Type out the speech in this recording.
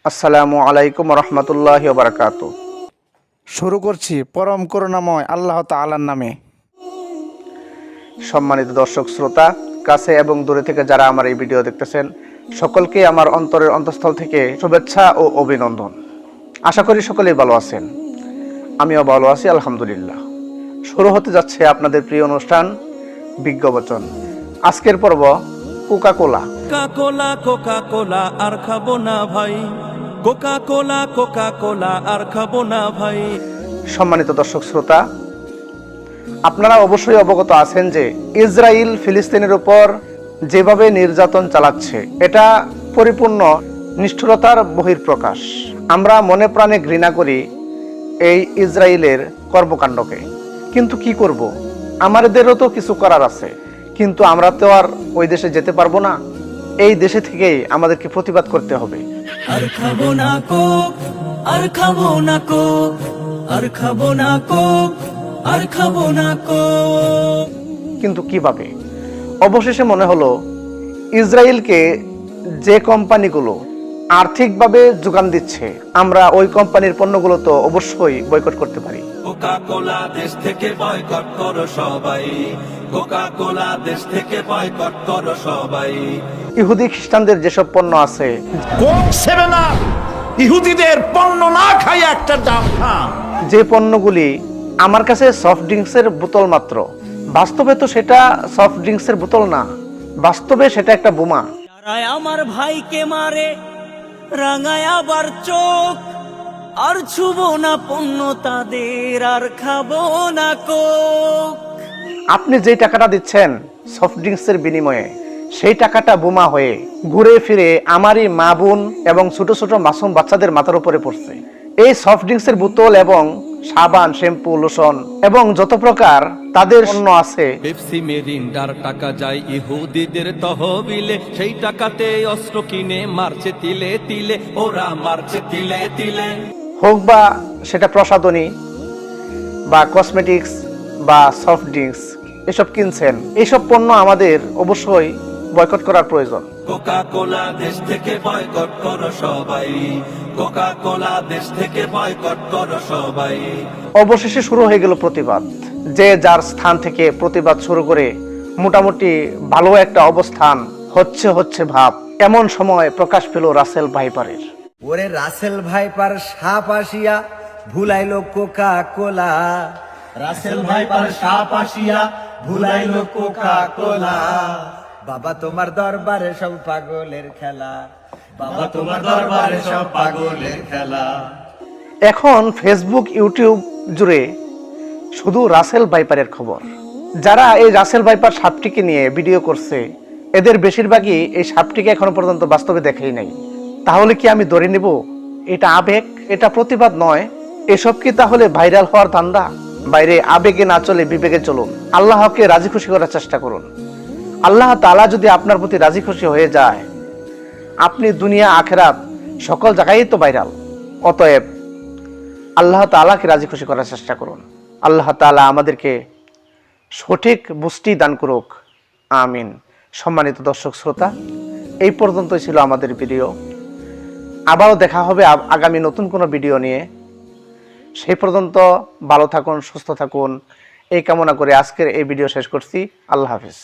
আসসালামু আলাইকুম রহমতুল্লাহি ওয়া বারাকাতুহু। শুরু করছি পরম করুণাময় আল্লাহ তাআলার নামে। সম্মানিত দর্শক শ্রোতা, কাছে এবং দূরে থেকে যারা আমার এই ভিডিও দেখতেছেন, সকলকে আমার অন্তরের অন্তঃস্থল থেকে শুভেচ্ছা ও অভিনন্দন। আশা করি সকলেই ভালো আছেন, আমিও ভালো আছি আলহামদুলিল্লাহ। শুরু হতে যাচ্ছে আপনাদের প্রিয় অনুষ্ঠান বিজ্ঞবচন। আজকের পর্ব কোকা কোলা। কোকা কোলা আর খাবো না ভাই, কোকা কোলা আর খাবো না ভাই। সম্মানিত দর্শক শ্রোতা, আপনারা অবশ্যই অবগত আছেন যে ইসরায়েল ফিলিস্তিনের উপর যেভাবে নির্যাতন চালাচ্ছে, এটা পরিপূর্ণ নিষ্ঠুরতার বহিঃপ্রকাশ। আমরা মনে প্রাণে ঘৃণা করি এই ইসরায়েলের কর্মকাণ্ডকে, কিন্তু কি করব, আমাদেরও তো কিছু করার আছে। কিন্তু আমরা তো আর ওই দেশে যেতে পারবো না, এই দেশে থেকেই আমাদেরকে প্রতিবাদ করতে হবে। আর খাবো না কোক, আর খাবো না কোক, আর খাবো না কোক, আর খাবো না কোক। কিন্তু কিভাবে? অবশেষে মনে হলো ইসরায়েলকে যে কোম্পানিগুলো আর্থিকভাবে যোগান দিচ্ছে, আমরা ওই কোম্পানির পণ্যগুলো তো অবশ্যই বয়কট করতে পারি। কোকা কোলা দেশ থেকে বয়কট করো সবাই, কোকা কোলা দেশ থেকে বয়কট করো সবাই। ইহুদি খ্রিস্টানদের যেসব পণ্য আছে, কোক সেভেন আপ ইহুদিদের পণ্য না খাই একটা দাম না। যে পণ্যগুলি আমার কাছে সফট ড্রিঙ্কসের বোতল মাত্র, বাস্তবে তো সেটা সফট ড্রিঙ্কসের বোতল না, বাস্তবে সেটা একটা বোমা। যারা আমার ভাইকে মারে রাঙায় আবার চোখ, আর ছুবো না পণ্য তাদের, আর খাবো না কোক। আপনি যে টাকাটা দিচ্ছেন সফট ড্রিঙ্কসের বিনিময়ে, সেই টাকাটা বোমা হয়ে ঘুরে ফিরে আমারই মা বোন এবং ছোট ছোট মাসুম বাচ্চাদের মাথার উপরে পড়ছে। এই সফট ড্রিঙ্কসের বোতল এবং সাবান, শ্যাম্পু, লোশন এবং যত প্রকার তাদের পণ্য আছে, পেপসি মেরিন্ডার টাকা যায় ইহুদিদের তহবিলে, সেই টাকাতে অস্ত্র কিনে মারছে তিলে তিলে, ওরা মারছে তিলে তিলে। হোক বা সেটা প্রসাধনী বা কসমেটিক্স বা সফট ড্রিঙ্কস, এসব কিনছেন, এইসব পণ্য আমাদের অবশ্যই বয়কট করার প্রয়োজন। কোকা কোলা দেশ থেকে বয়কট করো সবাই, কোকা কোলা দেশ থেকে বয়কট করো সবাই। অবশেষে শুরু হয়ে গেল প্রতিবাদ। যে যার স্থান থেকে প্রতিবাদ শুরু করে মোটামুটি ভালো একটা অবস্থান হচ্ছে ভাব। এমন সময় প্রকাশ পেল রাসেল ভাইপারের। ওরে রাসেল ভাইপার সাপ আসিয়া ভুলাইলো কোকা কোলা, রাসেল ভাইপার সাপ আসিয়া ভুলাইলো কোকা কোলা। বাবা তোমার দরবারে সব পাগলের খেলা, বাবা তোমার দরবারে সব পাগলের খেলা। এখন ফেসবুক, ইউটিউব জুড়ে শুধু রাসেল ভাইপারের খবর। যারা এই রাসেল ভাইপার সাপটিকে নিয়ে ভিডিও করছে, এদের বেশিরভাগই এই সাপটিকে এখনো পর্যন্ত বাস্তবে দেখেই নাই। তাহলে কি আমি ধরে নিব এটা আবেগ, এটা প্রতিবাদ নয়? এসব কি তাহলে ভাইরাল হওয়ার ধান্দা? বাইরে আবেগে না চলে বিবেকে চলুন, আল্লাহকে রাজি খুশি করার চেষ্টা করুন। আল্লাহ তাআলা যদি আপনার প্রতি রাজি খুশি হয়ে যায়, আপনি দুনিয়া আখেরাত সকল জায়গায় তো ভাইরাল। অতএব আল্লাহ তাআলাকে রাজি খুশি করার চেষ্টা করুন। আল্লাহ তাআলা আমাদেরকে সঠিক বুঝটি দান করুক, আমিন। সম্মানিত দর্শক শ্রোতা, এই পর্যন্তই ছিল আমাদের ভিডিও। আবারও দেখা হবে আগামী নতুন কোনো ভিডিও নিয়ে। সেই পর্যন্ত ভালো থাকুন, সুস্থ থাকুন, এই কামনা করে আজকের এই ভিডিও শেষ করছি। আল্লাহ হাফেজ।